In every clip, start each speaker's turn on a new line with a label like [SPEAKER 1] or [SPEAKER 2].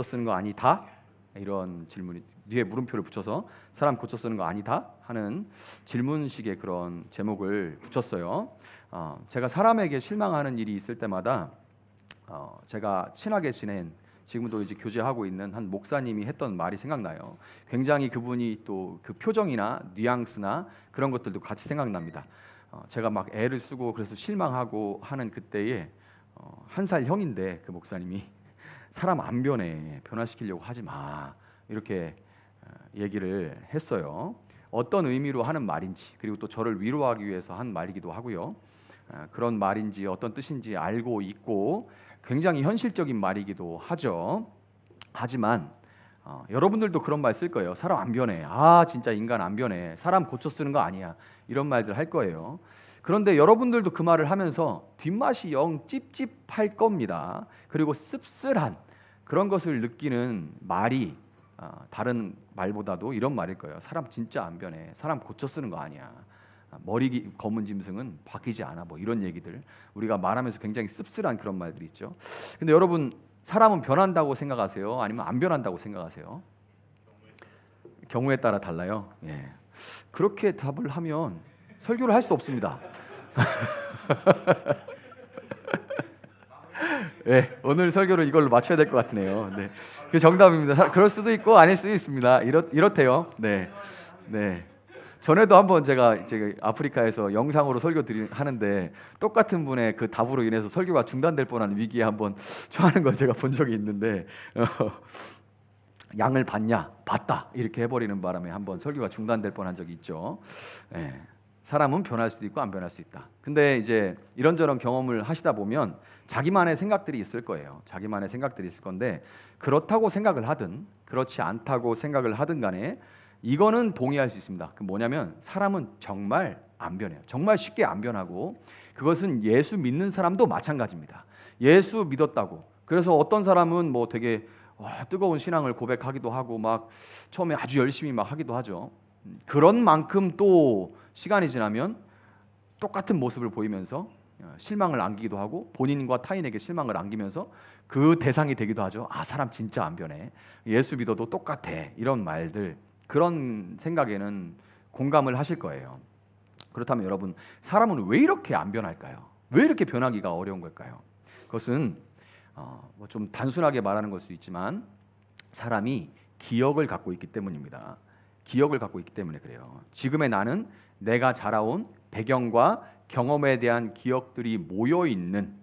[SPEAKER 1] 쓰는 거 아니다? 이런 질문이 뒤에 물음표를 붙여서 사람 고쳐 쓰는 거 아니다? 하는 질문식의 그런 제목을 붙였어요. 제가 사람에게 실망하는 일이 있을 때마다 제가 친하게 지낸 지금도 이제 교제하고 있는 한 목사님이 했던 말이 생각나요. 굉장히 그분이 또 그 표정이나 뉘앙스나 그런 것들도 같이 생각납니다. 제가 막 애를 쓰고 그래서 실망하고 하는 그때에 한 살 형인데 그 목사님이 사람 안 변화시키려고 하지 마 이렇게 얘기를 했어요. 어떤 의미로 하는 말인지 그리고 또 저를 위로하기 위해서 한 말이기도 하고요. 그런 말인지 어떤 뜻인지 알고 있고 굉장히 현실적인 말이기도 하죠. 하지만 여러분들도 그런 말 쓸 거예요. 사람 안 변해. 진짜 인간 안 변해. 사람 고쳐 쓰는 거 아니야. 이런 말들 할 거예요. 그런데 여러분들도 그 말을 하면서 뒷맛이 영 찝찝할 겁니다. 그리고 씁쓸한 그런 것을 느끼는 말이 다른 말보다도 이런 말일 거예요. 사람 진짜 안 변해. 사람 고쳐 쓰는 거 아니야. 머리 검은 짐승은 바뀌지 않아. 뭐 이런 얘기들 우리가 말하면서 굉장히 씁쓸한 그런 말들이 있죠. 근데 여러분 사람은 변한다고 생각하세요? 아니면 안 변한다고 생각하세요? 경우에 따라 달라요. 예. 그렇게 답을 하면 설교를 할 수 없습니다. 네, 오늘 설교를 이걸로 마쳐야 될 것 같네요. 네, 그 정답입니다. 그럴 수도 있고 아닐 수도 있습니다. 이렇대요. 네, 네. 전에도 한번 제가 아프리카에서 영상으로 설교 하는데 똑같은 분의 그 답으로 인해서 설교가 중단될 뻔한 위기에 한번 처하는 걸 제가 본 적이 있는데 양을 봤냐? 봤다 이렇게 해버리는 바람에 한번 설교가 중단될 뻔한 적이 있죠. 네. 사람은 변할 수도 있고 안 변할 수 있다. 근데 이제 이런저런 경험을 하시다 보면 자기만의 생각들이 있을 거예요. 자기만의 생각들이 있을 건데 그렇다고 생각을 하든 그렇지 않다고 생각을 하든 간에 이거는 동의할 수 있습니다. 그 뭐냐면 사람은 정말 안 변해요. 정말 쉽게 안 변하고 그것은 예수 믿는 사람도 마찬가지입니다. 예수 믿었다고 그래서 어떤 사람은 뭐 되게 뜨거운 신앙을 고백하기도 하고 막 처음에 아주 열심히 막 하기도 하죠. 그런 만큼 또 시간이 지나면 똑같은 모습을 보이면서 실망을 안기기도 하고 본인과 타인에게 실망을 안기면서 그 대상이 되기도 하죠. 사람 진짜 안 변해. 예수 믿어도 똑같아. 이런 말들 그런 생각에는 공감을 하실 거예요. 그렇다면 여러분 사람은 왜 이렇게 안 변할까요? 왜 이렇게 변하기가 어려운 걸까요? 그것은 뭐 좀 단순하게 말하는 걸 수 있지만 사람이 기억을 갖고 있기 때문입니다. 기억을 갖고 있기 때문에 그래요. 지금의 나는 내가 자라온 배경과 경험에 대한 기억들이 모여 있는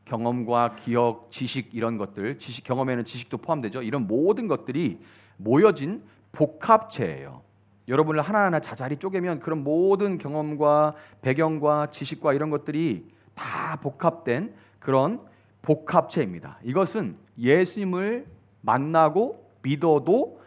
[SPEAKER 1] 경험과 기억, 지식 이런 것들, 지식 경험에는 지식도 포함되죠. 이런 모든 것들이 모여진 복합체예요. 여러분을 하나하나 자잘히 쪼개면 그런 모든 경험과 배경과 지식과 이런 것들이 다 복합된 그런 복합체입니다. 이것은 예수님을 만나고 믿어도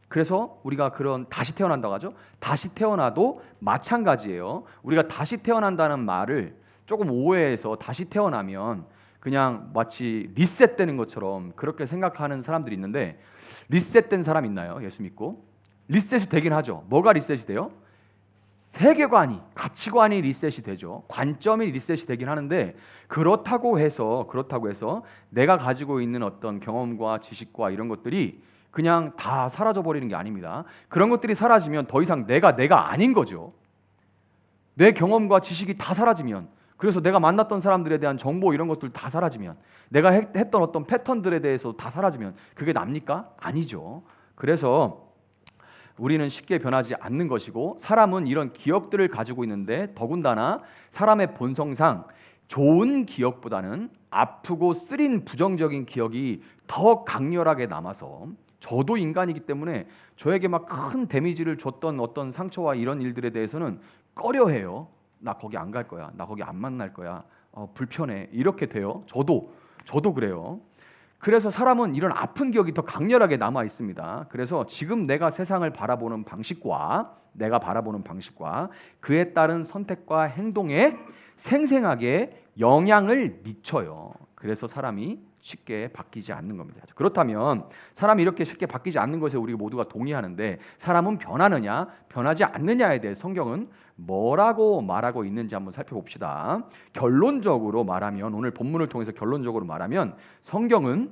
[SPEAKER 1] 그래서 우리가 그런 다시 태어난다고 하죠. 다시 태어나도 마찬가지예요. 우리가 다시 태어난다는 말을 조금 오해해서 다시 태어나면 그냥 마치 리셋되는 것처럼 그렇게 생각하는 사람들이 있는데 리셋된 사람 있나요? 예수 믿고 리셋이 되긴 하죠. 뭐가 리셋이 돼요? 세계관이, 가치관이 리셋이 되죠. 관점이 리셋이 되긴 하는데 그렇다고 해서 내가 가지고 있는 어떤 경험과 지식과 이런 것들이 그냥 다 사라져 버리는 게 아닙니다. 그런 것들이 사라지면 더 이상 내가 아닌 거죠. 내 경험과 지식이 다 사라지면 그래서 내가 만났던 사람들에 대한 정보 이런 것들 다 사라지면 내가 했던 어떤 패턴들에 대해서 다 사라지면 그게 납니까? 아니죠. 그래서 우리는 쉽게 변하지 않는 것이고 사람은 이런 기억들을 가지고 있는데 더군다나 사람의 본성상 좋은 기억보다는 아프고 쓰린 부정적인 기억이 더 강렬하게 남아서 저도 인간이기 때문에 저에게 막 큰 데미지를 줬던 어떤 상처와 이런 일들에 대해서는 꺼려해요. 나 거기 안 갈 거야. 나 거기 안 만날 거야. 불편해. 이렇게 돼요. 저도 그래요. 그래서 사람은 이런 아픈 기억이 더 강렬하게 남아 있습니다. 그래서 지금 내가 세상을 바라보는 방식과 그에 따른 선택과 행동에 생생하게 영향을 미쳐요. 그래서 사람이 쉽게 바뀌지 않는 겁니다. 그렇다면 사람이 이렇게 쉽게 바뀌지 않는 것에 우리 모두가 동의하는데 사람은 변하느냐 변하지 않느냐에 대해 성경은 뭐라고 말하고 있는지 한번 살펴봅시다. 결론적으로 말하면 오늘 본문을 통해서 결론적으로 말하면 성경은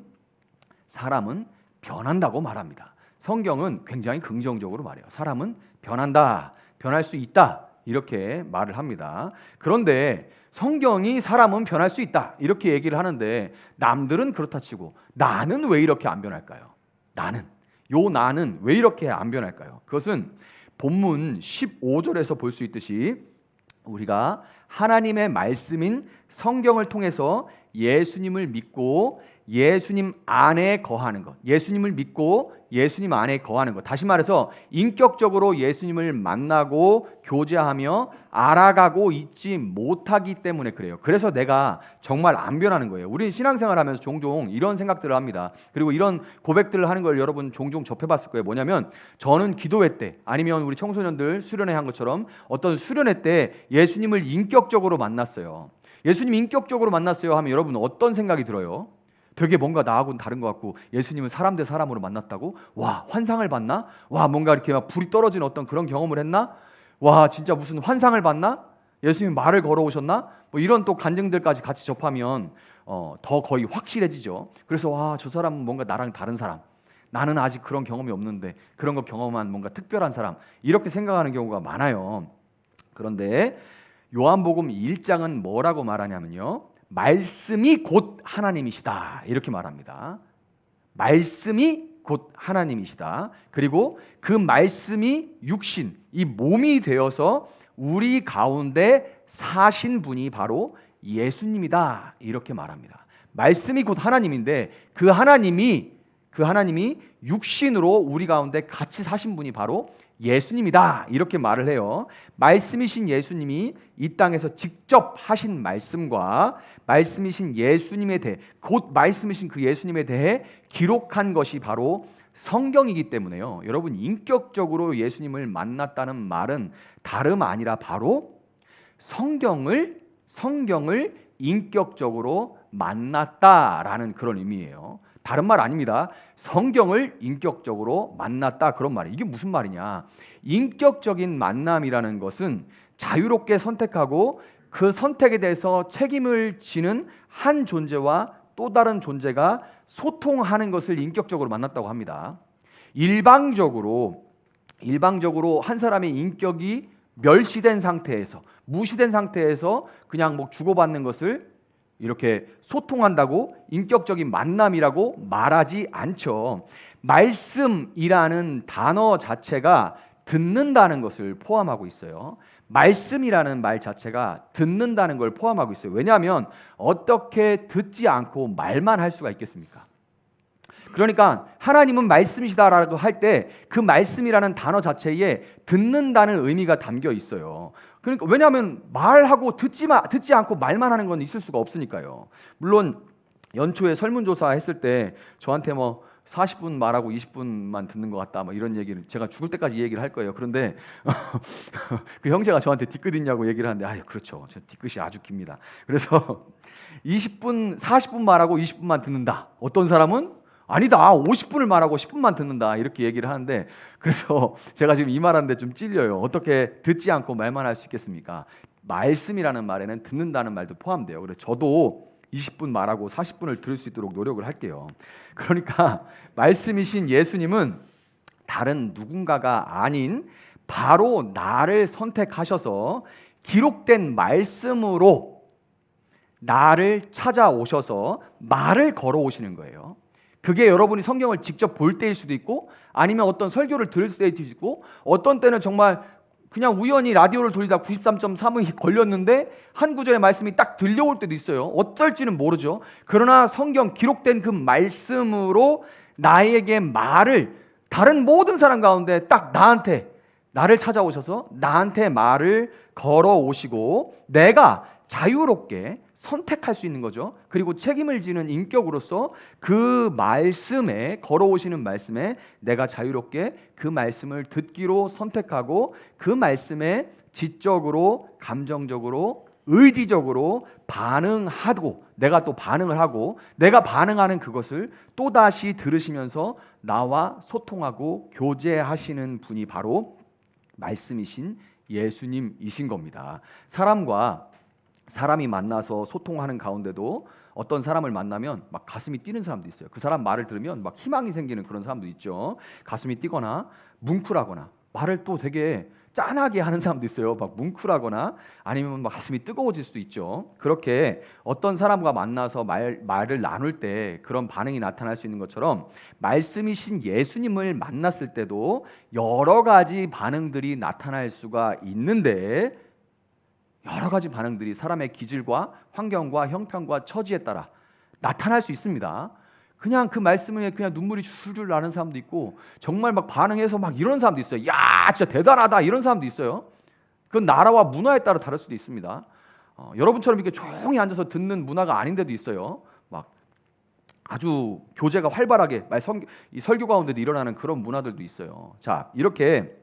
[SPEAKER 1] 사람은 변한다고 말합니다. 성경은 굉장히 긍정적으로 말해요. 사람은 변한다, 변할 수 있다 이렇게 말을 합니다. 그런데 성경이 사람은 변할 수 있다 이렇게 얘기를 하는데 남들은 그렇다 치고 나는 왜 이렇게 안 변할까요? 나는 왜 이렇게 안 변할까요? 그것은 본문 15절에서 볼 수 있듯이 우리가 하나님의 말씀인 성경을 통해서 예수님을 믿고 예수님 안에 거하는 것, 예수님을 믿고 예수님 안에 거하는 것, 다시 말해서 인격적으로 예수님을 만나고 교제하며 알아가고 있지 못하기 때문에 그래요. 그래서 내가 정말 안 변하는 거예요. 우리 신앙생활 하면서 종종 이런 생각들을 합니다. 그리고 이런 고백들을 하는 걸 여러분 종종 접해봤을 거예요. 뭐냐면 저는 기도회 때 아니면 우리 청소년들 수련회 한 것처럼 어떤 수련회 때 예수님을 인격적으로 만났어요. 예수님 인격적으로 만났어요 하면 여러분 어떤 생각이 들어요? 되게 뭔가 나하고는 다른 것 같고 예수님은 사람 대 사람으로 만났다고? 와, 환상을 봤나? 와, 뭔가 이렇게 막 불이 떨어지는 어떤 그런 경험을 했나? 와, 진짜 무슨 환상을 봤나? 예수님이 말을 걸어오셨나? 뭐 이런 또 간증들까지 같이 접하면 더 거의 확실해지죠. 그래서 와, 저 사람은 뭔가 나랑 다른 사람, 나는 아직 그런 경험이 없는데 그런 거 경험한 뭔가 특별한 사람, 이렇게 생각하는 경우가 많아요. 그런데 요한복음 1장은 뭐라고 말하냐면요, 말씀이 곧 하나님이시다 이렇게 말합니다. 말씀이 곧 하나님이시다. 그리고 그 말씀이 육신, 이 몸이 되어서 우리 가운데 사신 분이 바로 예수님이다 이렇게 말합니다. 말씀이 곧 하나님인데 그 하나님이 육신으로 우리 가운데 같이 사신 분이 바로 예수님이다 이렇게 말을 해요. 말씀이신 예수님이 이 땅에서 직접 하신 말씀과 말씀이신 예수님에 대해, 곧 말씀이신 그 예수님에 대해 기록한 것이 바로 성경이기 때문에요. 여러분, 인격적으로 예수님을 만났다는 말은 다름 아니라 바로 성경을 인격적으로 만났다라는 그런 의미예요. 다른 말 아닙니다. 성경을 인격적으로 만났다, 그런 말이에요. 이게 무슨 말이냐? 인격적인 만남이라는 것은 자유롭게 선택하고 그 선택에 대해서 책임을 지는 한 존재와 또 다른 존재가 소통하는 것을 인격적으로 만났다고 합니다. 일방적으로 한 사람의 인격이 멸시된 상태에서, 무시된 상태에서 그냥 뭐 주고받는 것을 이렇게 소통한다고 인격적인 만남이라고 말하지 않죠. 말씀이라는 단어 자체가 듣는다는 것을 포함하고 있어요. 말씀이라는 말 자체가 듣는다는 걸 포함하고 있어요. 왜냐하면 어떻게 듣지 않고 말만 할 수가 있겠습니까? 그러니까 하나님은 말씀이시다라고 할 때 그 말씀이라는 단어 자체에 듣는다는 의미가 담겨 있어요. 그러니까 왜냐하면 말하고 듣지 않고 말만 하는 건 있을 수가 없으니까요. 물론 연초에 설문조사 했을 때 저한테 뭐 40분 말하고 20분만 듣는 것 같다, 뭐 이런 얘기를, 제가 죽을 때까지 이 얘기를 할 거예요. 그런데 그 형제가 저한테 뒤끝 있냐고 얘기를 하는데, 아, 그렇죠. 저 뒤끝이 아주 깁니다. 그래서 40분 말하고 20분만 듣는다. 어떤 사람은 아니다, 50분을 말하고 10분만 듣는다, 이렇게 얘기를 하는데, 그래서 제가 지금 이 말하는데 좀 찔려요. 어떻게 듣지 않고 말만 할 수 있겠습니까? 말씀이라는 말에는 듣는다는 말도 포함돼요. 그래서 저도 20분 말하고 40분을 들을 수 있도록 노력을 할게요. 그러니까 말씀이신 예수님은 다른 누군가가 아닌 바로 나를 선택하셔서 기록된 말씀으로 나를 찾아오셔서 말을 걸어오시는 거예요. 그게 여러분이 성경을 직접 볼 때일 수도 있고, 아니면 어떤 설교를 들을 때일 수도 있고, 어떤 때는 정말 그냥 우연히 라디오를 돌리다 93.3이 걸렸는데 한 구절의 말씀이 딱 들려올 때도 있어요. 어떨지는 모르죠. 그러나 성경 기록된 그 말씀으로 나에게 말을, 다른 모든 사람 가운데 딱 나를 찾아오셔서 나한테 말을 걸어오시고 내가 자유롭게 선택할 수 있는 거죠. 그리고 책임을 지는 인격으로서 그 말씀에, 걸어오시는 말씀에 내가 자유롭게 그 말씀을 듣기로 선택하고 그 말씀에 지적으로, 감정적으로, 의지적으로 반응하고, 내가 또 반응을 하고, 내가 반응하는 그것을 또다시 들으시면서 나와 소통하고 교제하시는 분이 바로 말씀이신 예수님이신 겁니다. 사람이 만나서 소통하는 가운데도 어떤 사람을 만나면 막 가슴이 뛰는 사람도 있어요. 그 사람 말을 들으면 막 희망이 생기는 그런 사람도 있죠. 가슴이 뛰거나 뭉클하거나 말을 또 되게 짠하게 하는 사람도 있어요. 막 뭉클하거나 아니면 막 가슴이 뜨거워질 수도 있죠. 그렇게 어떤 사람과 만나서 말을 나눌 때 그런 반응이 나타날 수 있는 것처럼 말씀이신 예수님을 만났을 때도 여러 가지 반응들이 나타날 수가 있는데 여러 가지 반응들이 사람의 기질과 환경과 형편과 처지에 따라 나타날 수 있습니다. 그냥 그 말씀에 그냥 눈물이 줄줄 나는 사람도 있고 정말 막 반응해서 막 이런 사람도 있어요. 야, 진짜 대단하다 이런 사람도 있어요. 그건 나라와 문화에 따라 다를 수도 있습니다. 여러분처럼 이렇게 조용히 앉아서 듣는 문화가 아닌데도 있어요. 막 아주 교제가 활발하게 이 설교 가운데도 일어나는 그런 문화들도 있어요. 자, 이렇게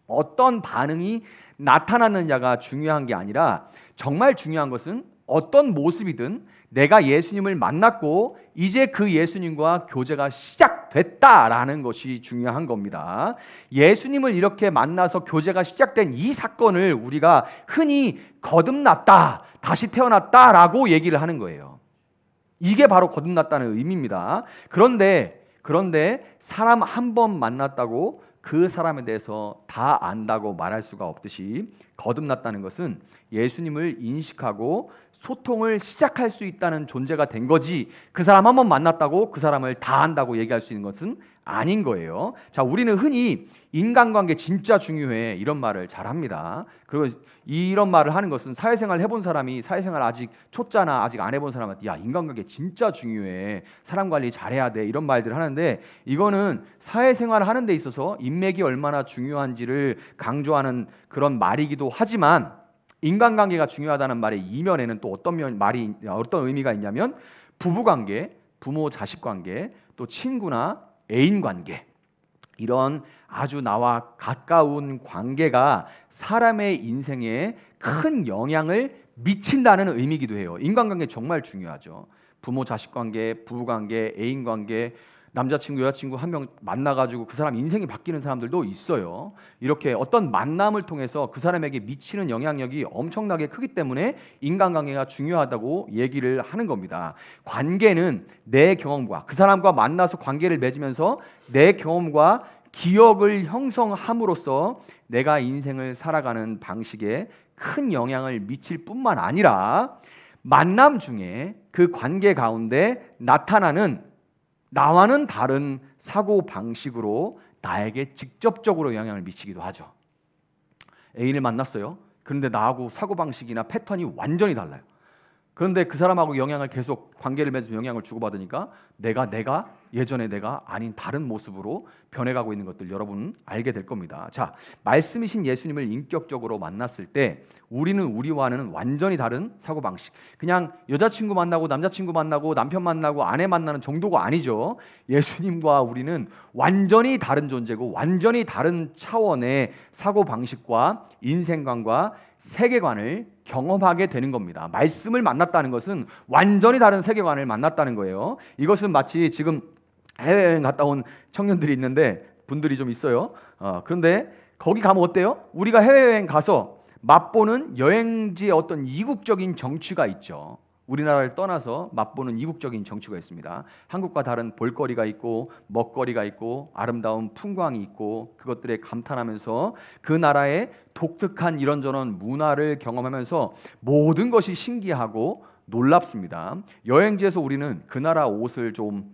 [SPEAKER 1] 어떤 반응이 나타나느냐가 중요한 게 아니라 정말 중요한 것은 어떤 모습이든 내가 예수님을 만났고 이제 그 예수님과 교제가 시작됐다라는 것이 중요한 겁니다. 예수님을 이렇게 만나서 교제가 시작된 이 사건을 우리가 흔히 거듭났다, 다시 태어났다라고 얘기를 하는 거예요. 이게 바로 거듭났다는 의미입니다. 그런데 사람 한 번 만났다고 그 사람에 대해서 다 안다고 말할 수가 없듯이 거듭났다는 것은 예수님을 인식하고 소통을 시작할 수 있다는 존재가 된 거지 그 사람 한 번 만났다고 그 사람을 다 안다고 얘기할 수 있는 것은 아닌 거예요. 자, 우리는 흔히 인간관계 진짜 중요해 이런 말을 잘 합니다. 그리고 이런 말을 하는 것은 사회생활 해본 사람이 사회생활 아직 초짜나 아직 안 해본 사람한테 야, 인간관계 진짜 중요해, 사람 관리 잘해야 돼 이런 말들을 하는데 이거는 사회생활을 하는 데 있어서 인맥이 얼마나 중요한지를 강조하는 그런 말이기도 하지만 인간관계가 중요하다는 말의 이면에는 또 어떤 의미가 있냐면 부부관계, 부모 자식 관계, 또 친구나 애인 관계, 이런 아주 나와 가까운 관계가 사람의 인생에 큰 영향을 미친다는 의미이기도 해요. 인간관계 정말 중요하죠. 부모 자식 관계, 부부 관계, 애인 관계, 남자친구 여자친구 한 명 만나가지고 그 사람 인생이 바뀌는 사람들도 있어요. 이렇게 어떤 만남을 통해서 그 사람에게 미치는 영향력이 엄청나게 크기 때문에 인간관계가 중요하다고 얘기를 하는 겁니다. 관계는 내 경험과 그 사람과 만나서 관계를 맺으면서 내 경험과 기억을 형성함으로써 내가 인생을 살아가는 방식에 큰 영향을 미칠 뿐만 아니라 만남 중에 그 관계 가운데 나타나는 나와는 다른 사고 방식으로 나에게 직접적으로 영향을 미치기도 하죠. 애인을 만났어요. 그런데 나하고 사고 방식이나 패턴이 완전히 달라요. 그런데 그 사람하고 영향을 계속 관계를 맺으면서 영향을 주고받으니까 내가 예전의 내가 아닌 다른 모습으로 변해가고 있는 것들 여러분은 알게 될 겁니다. 자, 말씀이신 예수님을 인격적으로 만났을 때 우리는 우리와는 완전히 다른 사고방식, 그냥 여자친구 만나고 남자친구 만나고 남편 만나고 아내 만나는 정도가 아니죠. 예수님과 우리는 완전히 다른 존재고 완전히 다른 차원의 사고방식과 인생관과 세계관을 경험하게 되는 겁니다. 말씀을 만났다는 것은 완전히 다른 세계관을 만났다는 거예요. 이것은 마치 지금 해외여행 갔다 온 청년들이 있는데 분들이 좀 있어요. 그런데 거기 가면 어때요? 우리가 해외여행 가서 맛보는 여행지의 어떤 이국적인 정취가 있죠. 우리나라를 떠나서 맛보는 이국적인 정취가 있습니다. 한국과 다른 볼거리가 있고 먹거리가 있고 아름다운 풍광이 있고 그것들에 감탄하면서 그 나라의 독특한 이런저런 문화를 경험하면서 모든 것이 신기하고 놀랍습니다. 여행지에서 우리는 그 나라 옷을 좀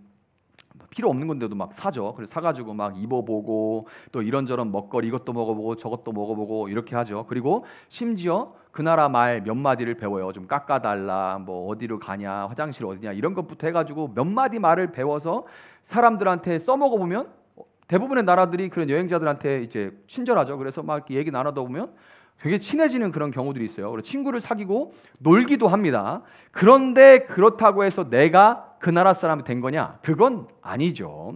[SPEAKER 1] 필요 없는 건데도 막 사죠. 그래서 사가지고 막 입어보고 또 이런저런 먹거리 이것도 먹어보고 저것도 먹어보고 이렇게 하죠. 그리고 심지어 그 나라 말 몇 마디를 배워요. 좀 깎아달라, 뭐 어디로 가냐, 화장실 어디냐 이런 것부터 해가지고 몇 마디 말을 배워서 사람들한테 써먹어 보면 대부분의 나라들이 그런 여행자들한테 이제 친절하죠. 그래서 막 이렇게 얘기 나눠다 보면 되게 친해지는 그런 경우들이 있어요. 그래서 친구를 사귀고 놀기도 합니다. 그런데 그렇다고 해서 내가 그 나라 사람이 된 거냐? 그건 아니죠.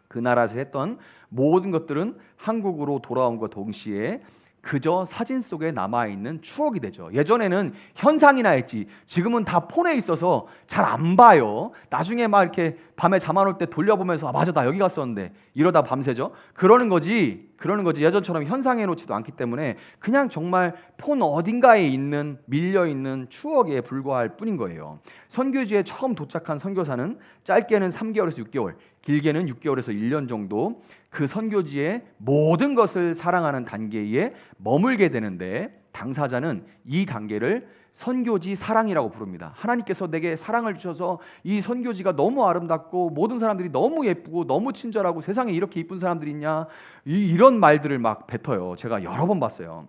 [SPEAKER 1] 그 나라에서 했던 모든 것들은 한국으로 돌아온 것 동시에 그저 사진 속에 남아있는 추억이 되죠. 예전에는 현상이나 했지 지금은 다 폰에 있어서 잘 안 봐요. 나중에 막 이렇게 밤에 잠 안 올 때 돌려보면서 아 맞아 나 여기 갔었는데 이러다 밤새죠. 그러는 거지 예전처럼 현상해 놓지도 않기 때문에 그냥 정말 폰 어딘가에 있는 밀려있는 추억에 불과할 뿐인 거예요. 선교지에 처음 도착한 선교사는 짧게는 3개월에서 6개월, 길게는 6개월에서 1년 정도 그 선교지의 모든 것을 사랑하는 단계에 머물게 되는데 당사자는 이 단계를 선교지 사랑이라고 부릅니다. 하나님께서 내게 사랑을 주셔서 이 선교지가 너무 아름답고 모든 사람들이 너무 예쁘고 너무 친절하고 세상에 이렇게 이쁜 사람들이 있냐 이런 말들을 막 뱉어요. 제가 여러 번 봤어요.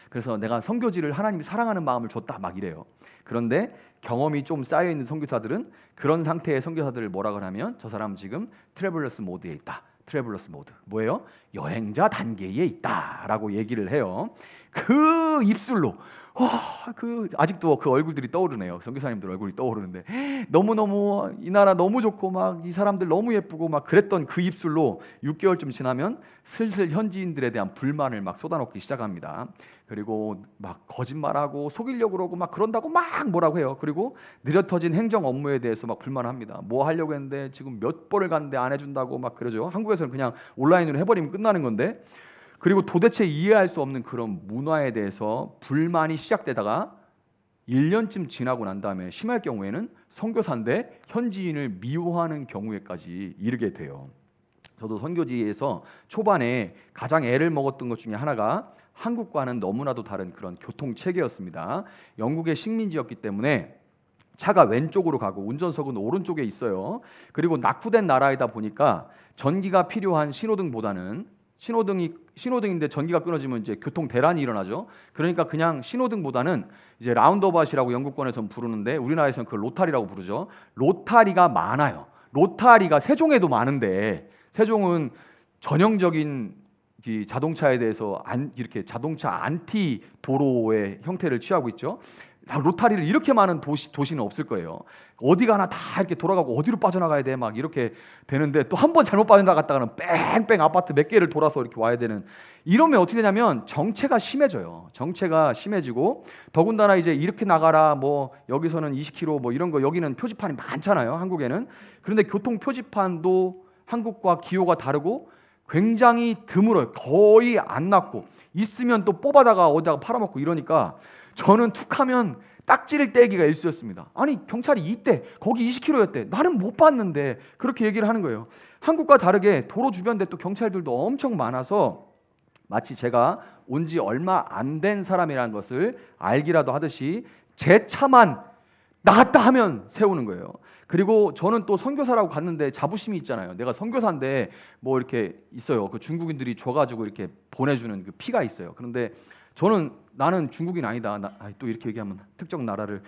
[SPEAKER 1] 그래서 내가 선교지를 하나님이 사랑하는 마음을 줬다 막 이래요. 그런데 경험이 좀 쌓여있는 선교사들은 그런 상태의 선교사들을 뭐라 그러냐면 저 사람 지금 트래블러스 모드에 있다. 트래블러스 모드 뭐예요? 여행자 단계에 있다라고 얘기를 해요. 그 입술로 그 아직도 그 얼굴들이 떠오르네요. 선교사님들 얼굴이 떠오르는데 너무너무 이 나라 너무 좋고 막 이 사람들 너무 예쁘고 막 그랬던 그 입술로 6개월쯤 지나면 슬슬 현지인들에 대한 불만을 막 쏟아놓기 시작합니다. 그리고 막 거짓말하고 속이려고 그러고 막 그런다고 막 뭐라고 해요. 그리고 느려터진 행정 업무에 대해서 막 불만합니다. 뭐 하려고 했는데 지금 몇 번을 갔는데 안 해준다고 막 그러죠. 한국에서는 그냥 온라인으로 해버리면 끝나는 건데 그리고 도대체 이해할 수 없는 그런 문화에 대해서 불만이 시작되다가 1년쯤 지나고 난 다음에 심할 경우에는 선교사인데 현지인을 미워하는 경우에까지 이르게 돼요. 저도 선교지에서 초반에 가장 애를 먹었던 것 중에 하나가 한국과는 너무나도 다른 그런 교통 체계였습니다. 영국의 식민지였기 때문에 차가 왼쪽으로 가고 운전석은 오른쪽에 있어요. 그리고 낙후된 나라이다 보니까 전기가 필요한 신호등보다는 신호등인데 전기가 끊어지면 이제 교통 대란이 일어나죠. 그러니까 그냥 신호등보다는 이제 라운드어바웃이라고 영국권에서는 부르는데 우리나라에서는 그걸 로타리라고 부르죠. 로타리가 많아요. 로타리가 세종에도 많은데 세종은 전형적인 이 자동차에 대해서 이렇게 자동차 안티 도로의 형태를 취하고 있죠. 로타리를 이렇게 많은 도시는 없을 거예요. 어디 가나 다 이렇게 돌아가고 어디로 빠져나가야 돼 막 이렇게 되는데 또 한 번 잘못 빠져나갔다가는 뺑뺑 아파트 몇 개를 돌아서 이렇게 와야 되는 이러면 어떻게 되냐면 정체가 심해져요. 정체가 심해지고 더군다나 이제 이렇게 나가라 뭐 여기서는 20km 뭐 이런 거 여기는 표지판이 많잖아요. 한국에는. 그런데 교통 표지판도 한국과 기호가 다르고 굉장히 드물어요. 거의 안 났고 있으면 또 뽑아다가 어디다가 팔아먹고 이러니까 저는 툭하면 딱지를 떼기가 일쑤였습니다. 아니 경찰이 이때 거기 20km였대. 나는 못 봤는데 그렇게 얘기를 하는 거예요. 한국과 다르게 도로 주변에 또 경찰들도 엄청 많아서 마치 제가 온 지 얼마 안 된 사람이라는 것을 알기라도 하듯이 제 차만 나갔다 하면 세우는 거예요. 그리고 저는 또 선교사라고 갔는데 자부심이 있잖아요. 내가 선교사인데 뭐 이렇게 있어요. 그 중국인들이 줘가지고 이렇게 보내주는 그 피가 있어요. 그런데 나는 중국인 아니다. 또 이렇게 얘기하면 특정 나라를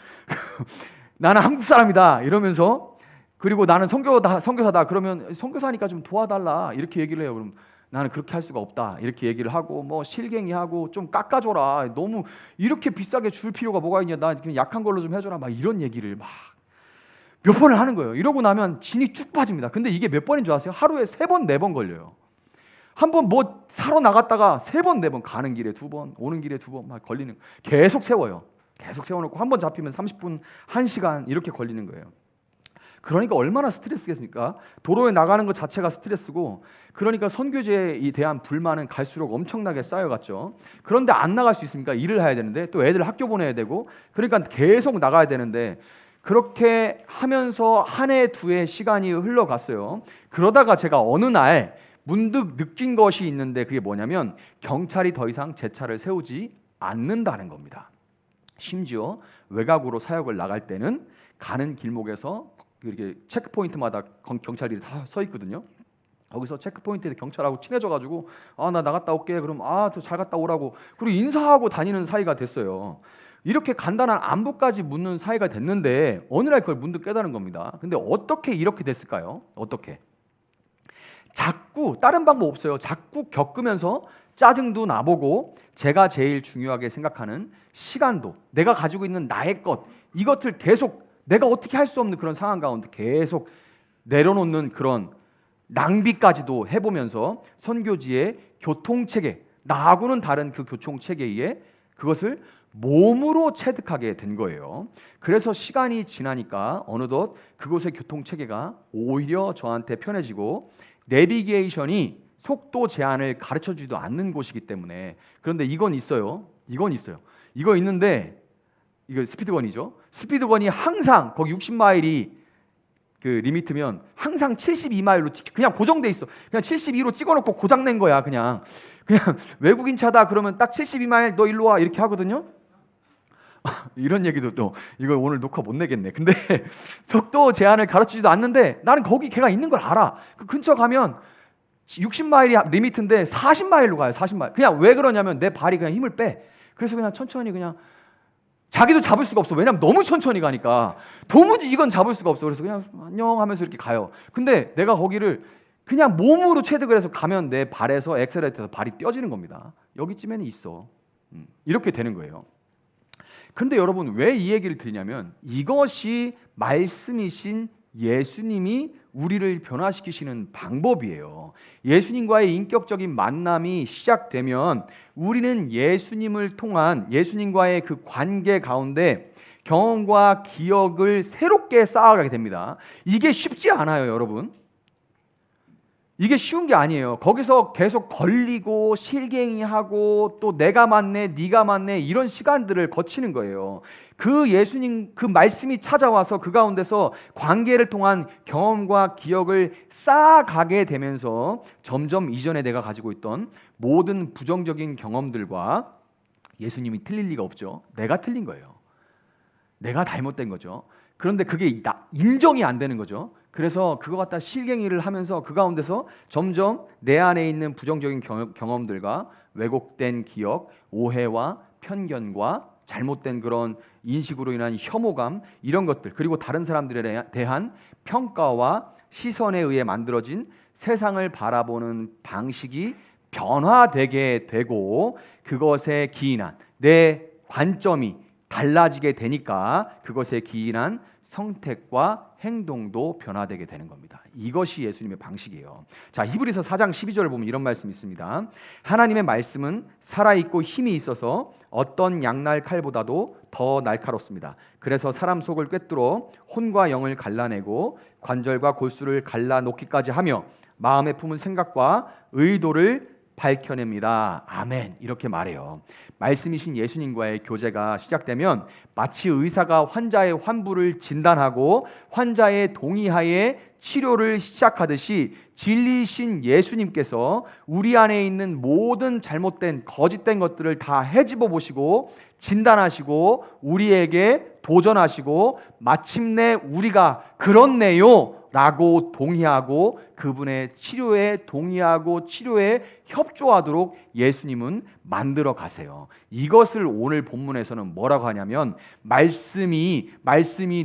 [SPEAKER 1] 나는 한국 사람이다 이러면서 그리고 나는 선교사다 그러면 선교사니까 좀 도와달라 이렇게 얘기를 해요. 그럼 나는 그렇게 할 수가 없다 이렇게 얘기를 하고 뭐 실갱이하고 좀 깎아줘라. 너무 이렇게 비싸게 줄 필요가 뭐가 있냐. 나 그냥 약한 걸로 좀 해줘라. 막 이런 얘기를 막 몇 번을 하는 거예요. 이러고 나면 진이 쭉 빠집니다. 근데 이게 몇 번인 줄 아세요? 하루에 3번, 4번 걸려요. 한 번 뭐 사러 나갔다가 3번, 4번 가는 길에 2번, 오는 길에 2번 막 걸리는 계속 세워요. 계속 세워놓고 한 번 잡히면 30분, 1시간 이렇게 걸리는 거예요. 그러니까 얼마나 스트레스겠습니까? 도로에 나가는 것 자체가 스트레스고 그러니까 선교제에 대한 불만은 갈수록 엄청나게 쌓여갔죠. 그런데 안 나갈 수 있습니까? 일을 해야 되는데 또 애들 학교 보내야 되고 그러니까 계속 나가야 되는데 그렇게 하면서 한 해, 2해 시간이 흘러갔어요. 그러다가 제가 어느 날 문득 느낀 것이 있는데 그게 뭐냐면 경찰이 더 이상 제 차를 세우지 않는다는 겁니다. 심지어 외곽으로 사역을 나갈 때는 가는 길목에서 이렇게 체크포인트마다 경찰들이 다 서 있거든요. 거기서 체크포인트에 경찰하고 친해져가지고 나 나갔다 올게. 그럼 더 잘 갔다 오라고. 그리고 인사하고 다니는 사이가 됐어요. 이렇게 간단한 안부까지 묻는 사이가 됐는데 어느 날 그걸 문득 깨달은 겁니다. 근데 어떻게 이렇게 됐을까요? 어떻게? 자꾸 다른 방법 없어요. 자꾸 겪으면서 짜증도 나보고 제가 제일 중요하게 생각하는 시간도 내가 가지고 있는 나의 것 이것을 계속 내가 어떻게 할 수 없는 그런 상황 가운데 계속 내려놓는 그런 낭비까지도 해보면서 선교지의 교통체계 나하고는 다른 그 교통 체계에 그것을 몸으로 체득하게 된 거예요. 그래서 시간이 지나니까 어느덧 그곳의 교통 체계가 오히려 저한테 편해지고 내비게이션이 속도 제한을 가르쳐 주지도 않는 곳이기 때문에. 그런데 이건 있어요. 이거 있는데 이거 스피드건이죠. 스피드건이 항상 거기 60마일이 그 리미트면 항상 72마일로 그냥 고정돼 있어. 그냥 72로 찍어놓고 고장낸 거야. 그냥 외국인 차다 그러면 딱 72마일 너 일로 와 이렇게 하거든요. 이런 얘기도 또 이거 오늘 녹화 못 내겠네. 근데 속도 제한을 가르치지도 않는데 나는 거기 걔가 있는 걸 알아. 그 근처 가면 60마일이 리미트인데 40마일로 가요. 40마일. 그냥 왜 그러냐면 내 발이 그냥 힘을 빼. 그래서 그냥 천천히 그냥 자기도 잡을 수가 없어. 왜냐면 너무 천천히 가니까 도무지 이건 잡을 수가 없어. 그래서 그냥 안녕 하면서 이렇게 가요. 근데 내가 거기를 그냥 몸으로 체득을 해서 가면 내 발에서 엑셀레이터에서 발이 떼어지는 겁니다. 여기쯤에는 있어. 이렇게 되는 거예요. 근데 여러분 왜 이 얘기를 드리냐면 이것이 말씀이신 예수님이 우리를 변화시키시는 방법이에요. 예수님과의 인격적인 만남이 시작되면 우리는 예수님을 통한 예수님과의 그 관계 가운데 경험과 기억을 새롭게 쌓아가게 됩니다. 이게 쉽지 않아요, 여러분. 이게 쉬운 게 아니에요. 거기서 계속 걸리고 실갱이하고 또 내가 맞네, 네가 맞네 이런 시간들을 거치는 거예요. 그 예수님 그 말씀이 찾아와서 그 가운데서 관계를 통한 경험과 기억을 쌓아가게 되면서 점점 이전에 내가 가지고 있던 모든 부정적인 경험들과 예수님이 틀릴 리가 없죠. 내가 틀린 거예요. 내가 잘못된 거죠. 그런데 그게 인정이 안 되는 거죠. 그래서 그거 갖다 실갱이를 하면서 그 가운데서 점점 내 안에 있는 부정적인 경험들과 왜곡된 기억, 오해와 편견과 잘못된 그런 인식으로 인한 혐오감 이런 것들 그리고 다른 사람들에 대한 평가와 시선에 의해 만들어진 세상을 바라보는 방식이 변화되게 되고 그것에 기인한 내 관점이 달라지게 되니까 그것에 기인한 성택과 행동도 변화되게 되는 겁니다. 이것이 예수님의 방식이에요. 자, 히브리서 4장 12절을 보면 이런 말씀이 있습니다. 하나님의 말씀은 살아있고 힘이 있어서 어떤 양날 칼보다도 더 날카롭습니다. 그래서 사람 속을 꿰뚫어 혼과 영을 갈라내고 관절과 골수를 갈라놓기까지 하며 마음에 품은 생각과 의도를 밝혀냅니다. 아멘. 이렇게 말해요. 말씀이신 예수님과의 교제가 시작되면 마치 의사가 환자의 환부를 진단하고 환자의 동의하에 치료를 시작하듯이 진리이신 예수님께서 우리 안에 있는 모든 잘못된 거짓된 것들을 다 헤집어 보시고 진단하시고 우리에게 도전하시고 마침내 우리가 그렇네요 라고 동의하고 그분의 치료에 동의하고 치료에 협조하도록 예수님은 만들어 가세요. 이것을 오늘 본문에서는 뭐라고 하냐면 말씀이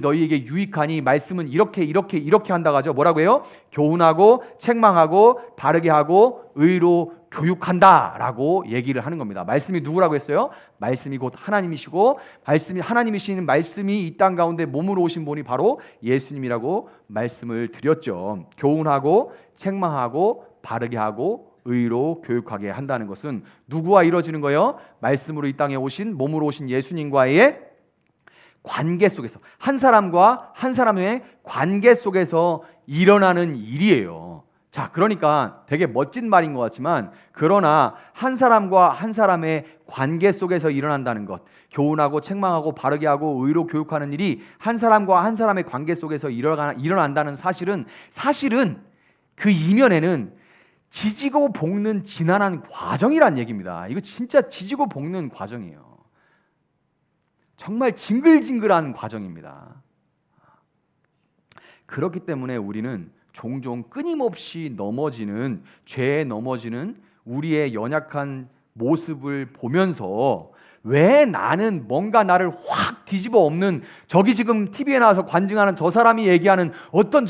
[SPEAKER 1] 너희에게 유익하니 말씀은 이렇게 한다고 하죠. 뭐라고 해요? 교훈하고 책망하고 바르게 하고 의로 교육한다라고 얘기를 하는 겁니다. 말씀이 누구라고 했어요? 말씀이 곧 하나님이시고 하나님이신 말씀이 이 땅 가운데 몸으로 오신 분이 바로 예수님이라고 말씀을 드렸죠. 교훈하고 책망하고 바르게 하고 의로 교육하게 한다는 것은 누구와 이루어지는 거예요? 말씀으로 이 땅에 오신 몸으로 오신 예수님과의 관계 속에서 한 사람과 한 사람의 관계 속에서 일어나는 일이에요. 자, 그러니까 되게 멋진 말인 것 같지만 그러나 한 사람과 한 사람의 관계 속에서 일어난다는 것, 교훈하고 책망하고 바르게 하고 의로 교육하는 일이 한 사람과 한 사람의 관계 속에서 일어난다는 사실은 그 이면에는 지지고 볶는 지난한 과정이란 얘기입니다. 이거 진짜 지지고 볶는 과정이에요. 정말 징글징글한 과정입니다. 그렇기 때문에 우리는 종종 끊임없이 죄에 넘어지는 우리의 연약한 모습을 보면서 왜 나는 뭔가 나를 확 뒤집어 엎는 저기 지금 TV에 나와서 관증하는 저 사람이 얘기하는 어떤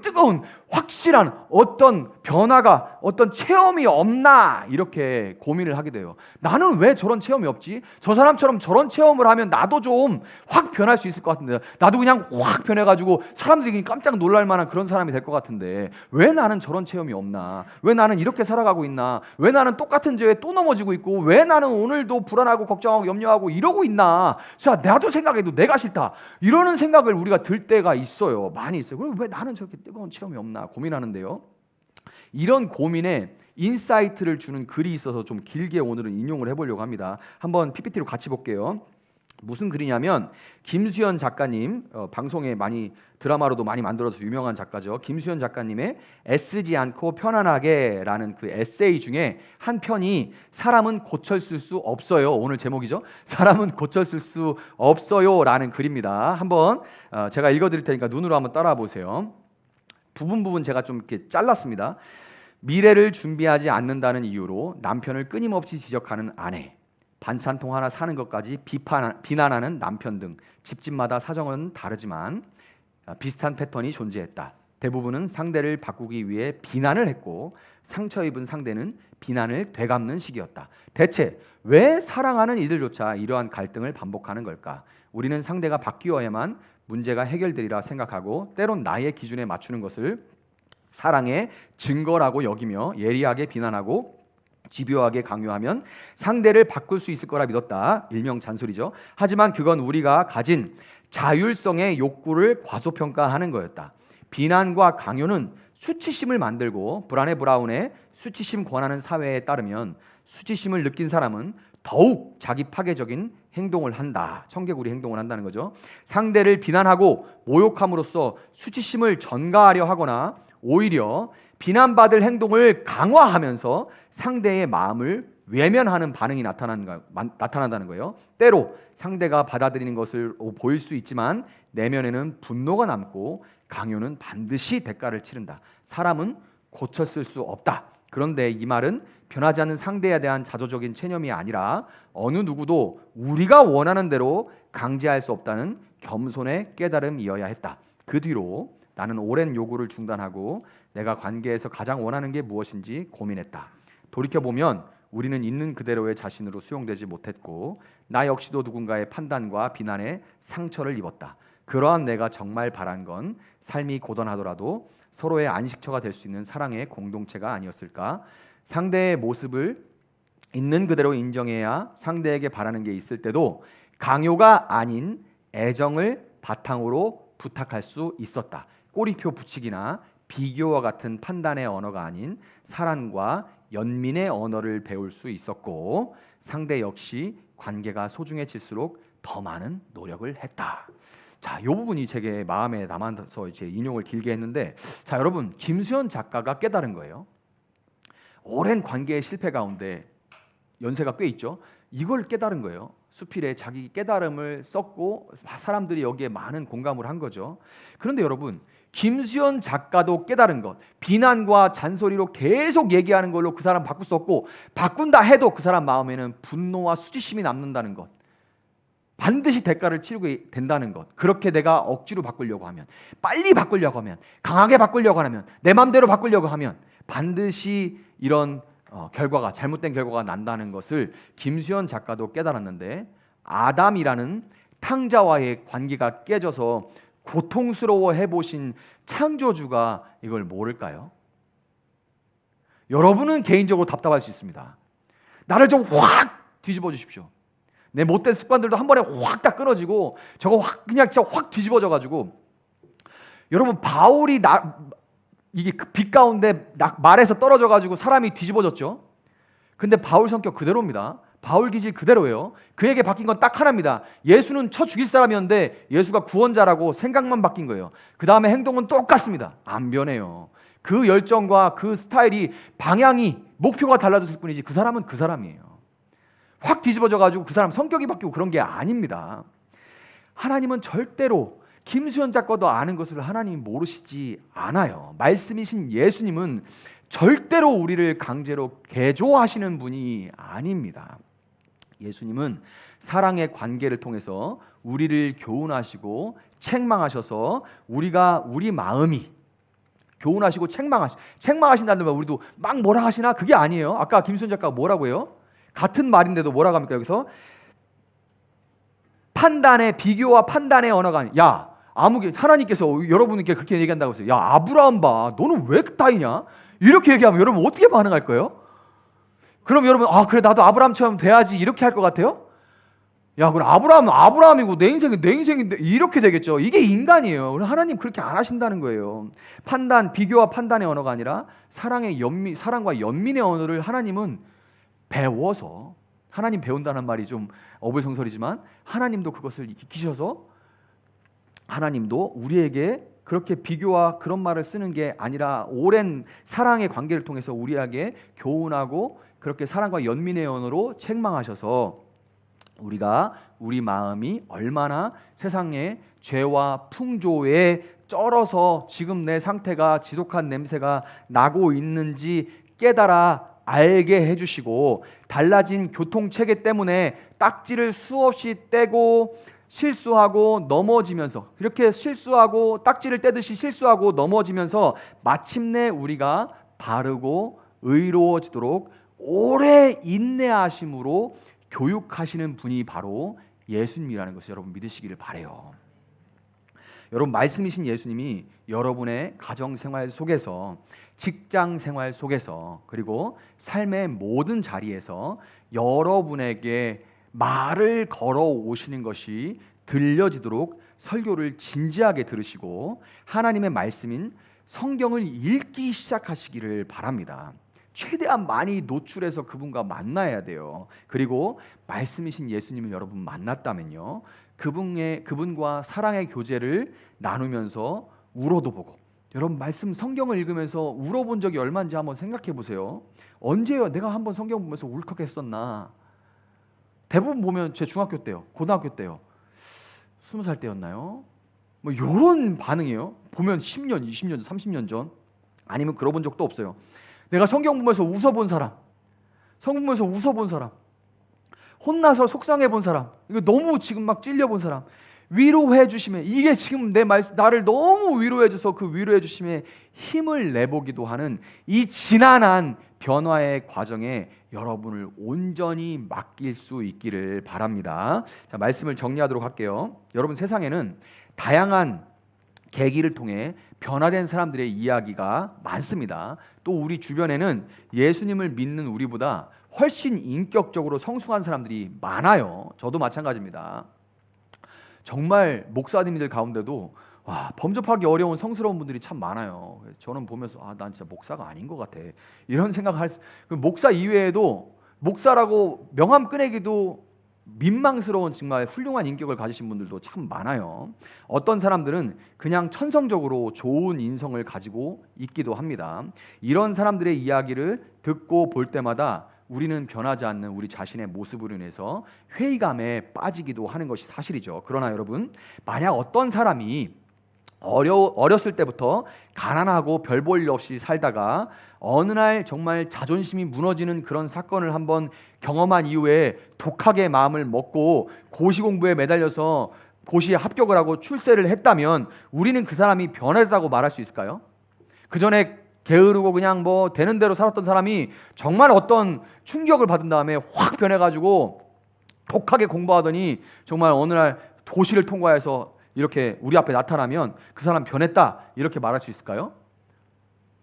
[SPEAKER 1] 뜨거운 확실한 어떤 변화가, 어떤 체험이 없나 이렇게 고민을 하게 돼요. 나는 왜 저런 체험이 없지? 저 사람처럼 저런 체험을 하면 나도 좀 확 변할 수 있을 것 같은데, 나도 그냥 확 변해가지고 사람들이 깜짝 놀랄 만한 그런 사람이 될 것 같은데 왜 나는 저런 체험이 없나? 왜 나는 이렇게 살아가고 있나? 왜 나는 똑같은 죄에 또 넘어지고 있고, 왜 나는 오늘도 불안하고 걱정하고 염려하고 이러고 있나? 자, 나도 생각해도 내가 싫다 이러는 생각을 우리가 들 때가 있어요. 많이 있어요. 그럼 왜 나는 저렇게 뜨거운 체험이 없나 고민하는데요. 이런 고민에 인사이트를 주는 글이 있어서 좀 길게 오늘은 인용을 해보려고 합니다. 한번 PPT로 같이 볼게요. 무슨 글이냐면 김수현 작가님, 방송에 많이, 드라마로도 많이 만들어서 유명한 작가죠. 김수현 작가님의 애쓰지 않고 편안하게라는 그 에세이 중에 한 편이 사람은 고쳤을 수 없어요. 오늘 제목이죠. 사람은 고쳤을 수 없어요라는 글입니다. 한번 제가 읽어드릴 테니까 눈으로 한번 따라와 보세요. 부분 제가 좀 이렇게 잘랐습니다. 미래를 준비하지 않는다는 이유로 남편을 끊임없이 지적하는 아내, 반찬통 하나 사는 것까지 비난하는 남편 등 집집마다 사정은 다르지만 비슷한 패턴이 존재했다. 대부분은 상대를 바꾸기 위해 비난을 했고 상처 입은 상대는 비난을 되갚는 식이었다. 대체 왜 사랑하는 이들조차 이러한 갈등을 반복하는 걸까? 우리는 상대가 바뀌어야만 문제가 해결되리라 생각하고 때론 나의 기준에 맞추는 것을 사랑의 증거라고 여기며 예리하게 비난하고 집요하게 강요하면 상대를 바꿀 수 있을 거라 믿었다. 일명 잔소리죠. 하지만 그건 우리가 가진 자율성의 욕구를 과소평가하는 거였다. 비난과 강요는 수치심을 만들고 브라네 브라운의 수치심 권하는 사회에 따르면 수치심을 느낀 사람은 더욱 자기 파괴적인 행동을 한다. 청개구리 행동을 한다는 거죠. 상대를 비난하고 모욕함으로써 수치심을 전가하려 하거나 오히려 비난받을 행동을 강화하면서 상대의 마음을 외면하는 반응이 나타난다는 거예요. 때로 상대가 받아들이는 것을 보일 수 있지만 내면에는 분노가 남고 강요는 반드시 대가를 치른다. 사람은 고쳤을 수 없다. 그런데 이 말은 변하지 않는 상대에 대한 자조적인 체념이 아니라 어느 누구도 우리가 원하는 대로 강제할 수 없다는 겸손의 깨달음이어야 했다. 그 뒤로 나는 오랜 요구를 중단하고 내가 관계에서 가장 원하는 게 무엇인지 고민했다. 돌이켜보면 우리는 있는 그대로의 자신으로 수용되지 못했고 나 역시도 누군가의 판단과 비난에 상처를 입었다. 그러한 내가 정말 바란 건 삶이 고단하더라도 서로의 안식처가 될 수 있는 사랑의 공동체가 아니었을까? 상대의 모습을 있는 그대로 인정해야 상대에게 바라는 게 있을 때도 강요가 아닌 애정을 바탕으로 부탁할 수 있었다. 꼬리표 붙이기나 비교와 같은 판단의 언어가 아닌 사랑과 연민의 언어를 배울 수 있었고 상대 역시 관계가 소중해질수록 더 많은 노력을 했다. 자, 이 부분이 제게 마음에 남아서 이제 인용을 길게 했는데, 자, 여러분, 김수현 작가가 깨달은 거예요. 오랜 관계의 실패 가운데 연세가 꽤 있죠. 이걸 깨달은 거예요. 수필에 자기 깨달음을 썼고 사람들이 여기에 많은 공감을 한 거죠. 그런데 여러분, 김수현 작가도 깨달은 것, 비난과 잔소리로 계속 얘기하는 걸로 그 사람 바꿀 수 없고 바꾼다 해도 그 사람 마음에는 분노와 수치심이 남는다는 것, 반드시 대가를 치르게 된다는 것. 그렇게 내가 억지로 바꾸려고 하면, 빨리 바꾸려고 하면, 강하게 바꾸려고 하면, 내 마음대로 바꾸려고 하면 반드시 이런 결과가, 잘못된 결과가 난다는 것을 김수현 작가도 깨달았는데, 아담이라는 탕자와의 관계가 깨져서 고통스러워해 보신 창조주가 이걸 모를까요? 여러분은 개인적으로 답답할 수 있습니다. 나를 좀 확 뒤집어 주십시오. 내 못된 습관들도 한 번에 확 다 끊어지고 저거 확 그냥 진짜 확 뒤집어져 가지고, 여러분, 바울이 이게 빛 가운데 말에서 떨어져 가지고 사람이 뒤집어졌죠. 근데 바울 성격 그대로입니다. 바울 기질 그대로예요. 그에게 바뀐 건 딱 하나입니다. 예수는 쳐 죽일 사람이었는데 예수가 구원자라고 생각만 바뀐 거예요. 그 다음에 행동은 똑같습니다. 안 변해요. 그 열정과 그 스타일이, 방향이, 목표가 달라졌을 뿐이지 그 사람은 그 사람이에요. 확 뒤집어져 가지고 그 사람 성격이 바뀌고 그런 게 아닙니다. 하나님은 절대로, 김수현 작가도 아는 것을 하나님이 모르시지 않아요. 말씀이신 예수님은 절대로 우리를 강제로 개조하시는 분이 아닙니다. 예수님은 사랑의 관계를 통해서 우리를 교훈하시고 책망하셔서 우리 마음이 교훈하시고 책망하신다는 말 우리도 막 뭐라 하시나? 그게 아니에요. 아까 김순 작가가 뭐라고 해요? 같은 말인데도 뭐라고 합니까? 여기서 비교와 판단의 언어가 아니야. 하나님께서 여러분께 그렇게 얘기한다고 했어요. 야, 아브라함 봐. 너는 왜 따위냐? 이렇게 얘기하면 여러분 어떻게 반응할 거예요? 그럼 여러분 그래 나도 아브라함처럼 돼야지 이렇게 할 것 같아요? 야, 그럼 아브라함은 아브라함이고 내 인생인데 이렇게 되겠죠. 이게 인간이에요. 하나님 그렇게 안 하신다는 거예요. 비교와 판단의 언어가 아니라 사랑과 연민의 언어를 하나님은 배워서, 하나님 배운다는 말이 좀 어불성설이지만 하나님도 그것을 익히셔서 하나님도 우리에게 그렇게 비교와 그런 말을 쓰는 게 아니라 오랜 사랑의 관계를 통해서 우리에게 교훈하고 그렇게 사랑과 연민의 언어로 책망하셔서 우리 마음이 얼마나 세상의 죄와 풍조에 쩔어서 지금 내 상태가 지독한 냄새가 나고 있는지 깨달아 알게 해주시고, 달라진 교통체계 때문에 딱지를 수없이 떼고 실수하고 넘어지면서, 이렇게 실수하고 딱지를 떼듯이 실수하고 넘어지면서 마침내 우리가 바르고 의로워지도록 오래 인내하심으로 교육하시는 분이 바로 예수님이라는 것을 여러분 믿으시기를 바라요. 여러분, 말씀이신 예수님이 여러분의 가정생활 속에서, 직장생활 속에서, 그리고 삶의 모든 자리에서 여러분에게 말을 걸어 오시는 것이 들려지도록 설교를 진지하게 들으시고 하나님의 말씀인 성경을 읽기 시작하시기를 바랍니다. 최대한 많이 노출해서 그분과 만나야 돼요. 그리고 말씀이신 예수님을 여러분 만났다면요, 그분과 사랑의 교제를 나누면서 울어도 보고, 여러분 성경을 읽으면서 울어본 적이 얼마인지 한번 생각해 보세요. 언제요 내가 한번 성경 보면서 울컥했었나? 대부분 보면 제 중학교 때요, 고등학교 때요, 20살 때였나요? 뭐 이런 반응이에요. 보면 10년, 20년, 30년 전, 아니면 그러본 적도 없어요. 내가 성경 보면서 웃어본 사람, 혼나서 속상해 본 사람, 이거 너무 지금 막 찔려 본 사람, 위로해 주시면, 이게 지금 나를 너무 위로해 줘서 그 위로해 주심에 힘을 내보기도 하는 이 지난한 변화의 과정에 여러분을 온전히 맡길 수 있기를 바랍니다. 자, 말씀을 정리하도록 할게요. 여러분, 세상에는 다양한 계기를 통해 변화된 사람들의 이야기가 많습니다. 또 우리 주변에는 예수님을 믿는 우리보다 훨씬 인격적으로 성숙한 사람들이 많아요. 저도 마찬가지입니다. 정말 목사님들 가운데도 범접하기 어려운 성스러운 분들이 참 많아요. 저는 보면서 난 진짜 목사가 아닌 것 같아, 이런 생각을 목사 이외에도 목사라고 명함 꺼내기도 민망스러운 정말 훌륭한 인격을 가지신 분들도 참 많아요. 어떤 사람들은 그냥 천성적으로 좋은 인성을 가지고 있기도 합니다. 이런 사람들의 이야기를 듣고 볼 때마다 우리는 변하지 않는 우리 자신의 모습으로 인해서 회의감에 빠지기도 하는 것이 사실이죠. 그러나 여러분, 만약 어떤 사람이 어렸을 때부터 가난하고 별 볼 일 없이 살다가 어느 날 정말 자존심이 무너지는 그런 사건을 한번 경험한 이후에 독하게 마음을 먹고 고시 공부에 매달려서 고시에 합격을 하고 출세를 했다면 우리는 그 사람이 변했다고 말할 수 있을까요? 그 전에 게으르고 그냥 뭐 되는 대로 살았던 사람이 정말 어떤 충격을 받은 다음에 확 변해가지고 독하게 공부하더니 정말 어느 날 고시를 통과해서 이렇게 우리 앞에 나타나면 그 사람 변했다, 이렇게 말할 수 있을까요?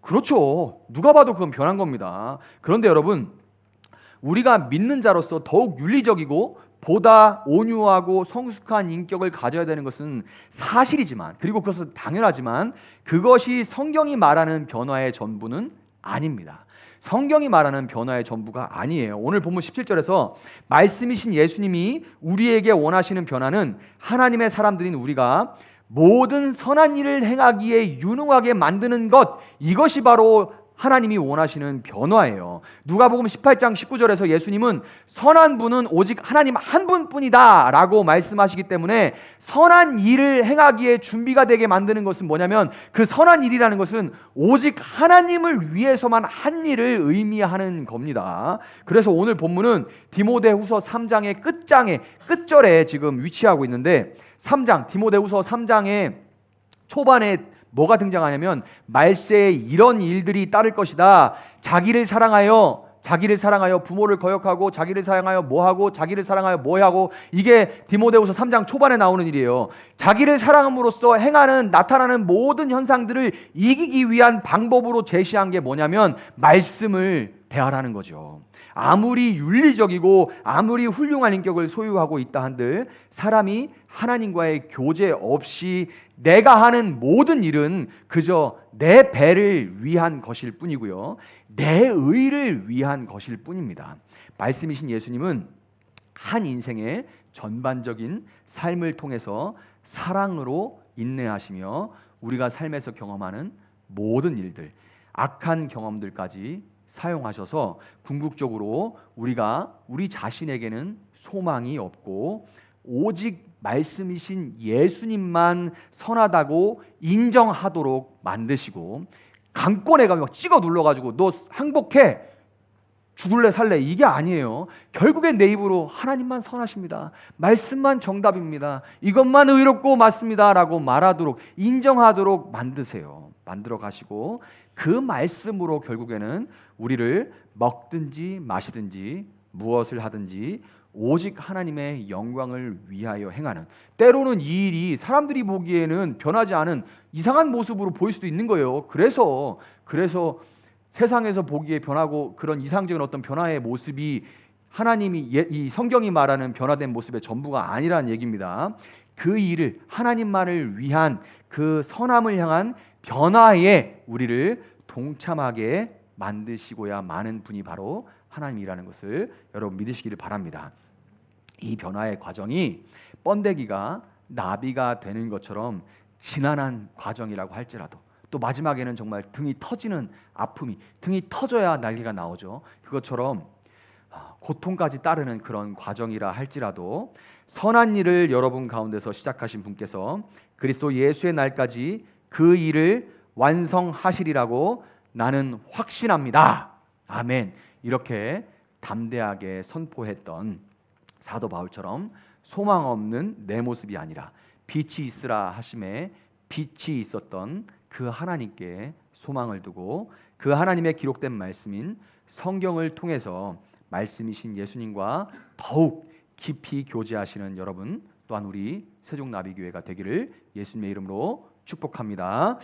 [SPEAKER 1] 그렇죠. 누가 봐도 그건 변한 겁니다. 그런데 여러분, 우리가 믿는 자로서 더욱 윤리적이고 보다 온유하고 성숙한 인격을 가져야 되는 것은 사실이지만, 그리고 그것은 당연하지만 그것이 성경이 말하는 변화의 전부는 아닙니다. 성경이 말하는 변화의 전부가 아니에요. 오늘 본문 17절에서 말씀이신 예수님이 우리에게 원하시는 변화는 하나님의 사람들인 우리가 모든 선한 일을 행하기에 유능하게 만드는 것, 이것이 바로 하나님이 원하시는 변화예요. 누가복음 18장 19절에서 예수님은 선한 분은 오직 하나님 한 분뿐이다 라고 말씀하시기 때문에 선한 일을 행하기에 준비가 되게 만드는 것은 뭐냐면, 그 선한 일이라는 것은 오직 하나님을 위해서만 한 일을 의미하는 겁니다. 그래서 오늘 본문은 디모데후서 3장의 끝절에 지금 위치하고 있는데, 디모데후서 3장의 초반에 뭐가 등장하냐면 말세에 이런 일들이 따를 것이다. 자기를 사랑하여 부모를 거역하고 자기를 사랑하여 뭐하고 자기를 사랑하여 뭐하고, 이게 디모데후서 3장 초반에 나오는 일이에요. 자기를 사랑함으로써 행하는 나타나는 모든 현상들을 이기기 위한 방법으로 제시한 게 뭐냐면 말씀을 대하라는 거죠. 아무리 윤리적이고 아무리 훌륭한 인격을 소유하고 있다 한들 사람이 하나님과의 교제 없이 내가 하는 모든 일은 그저 내 배를 위한 것일 뿐이고요, 내 의를 위한 것일 뿐입니다. 말씀이신 예수님은 한 인생의 전반적인 삶을 통해서 사랑으로 인내하시며 우리가 삶에서 경험하는 모든 일들, 악한 경험들까지 사용하셔서 궁극적으로 우리 자신에게는 소망이 없고 오직 말씀이신 예수님만 선하다고 인정하도록 만드시고, 강권에 막 찍어 눌러가지고 너 행복해, 죽을래 살래, 이게 아니에요. 결국엔 내 입으로 하나님만 선하십니다, 말씀만 정답입니다, 이것만 의롭고 맞습니다 라고 말하도록 인정하도록 만들어 가시고, 그 말씀으로 결국에는 우리를 먹든지 마시든지 무엇을 하든지 오직 하나님의 영광을 위하여 행하는, 때로는 이 일이 사람들이 보기에는 변하지 않은 이상한 모습으로 보일 수도 있는 거예요. 그래서 세상에서 보기에 변하고 그런 이상적인 어떤 변화의 모습이 하나님이 이 성경이 말하는 변화된 모습의 전부가 아니라는 얘기입니다. 그 일을 하나님만을 위한 그 선함을 향한 변화에 우리를 동참하게 만드시고야 마는 분이 바로 하나님이라는 것을 여러분 믿으시기를 바랍니다. 이 변화의 과정이 번데기가 나비가 되는 것처럼 지난한 과정이라고 할지라도, 또 마지막에는 정말 등이 터지는 아픔이, 등이 터져야 날개가 나오죠. 그것처럼 고통까지 따르는 그런 과정이라 할지라도 선한 일을 여러분 가운데서 시작하신 분께서 그리스도 예수의 날까지 그 일을 완성하시리라고 나는 확신합니다. 아멘. 이렇게 담대하게 선포했던 사도 바울처럼 소망 없는 내 모습이 아니라 빛이 있으라 하심에 빛이 있었던 그 하나님께 소망을 두고 그 하나님의 기록된 말씀인 성경을 통해서 말씀이신 예수님과 더욱 깊이 교제하시는 여러분, 또한 우리 세종나비교회가 되기를 예수님의 이름으로 축복합니다.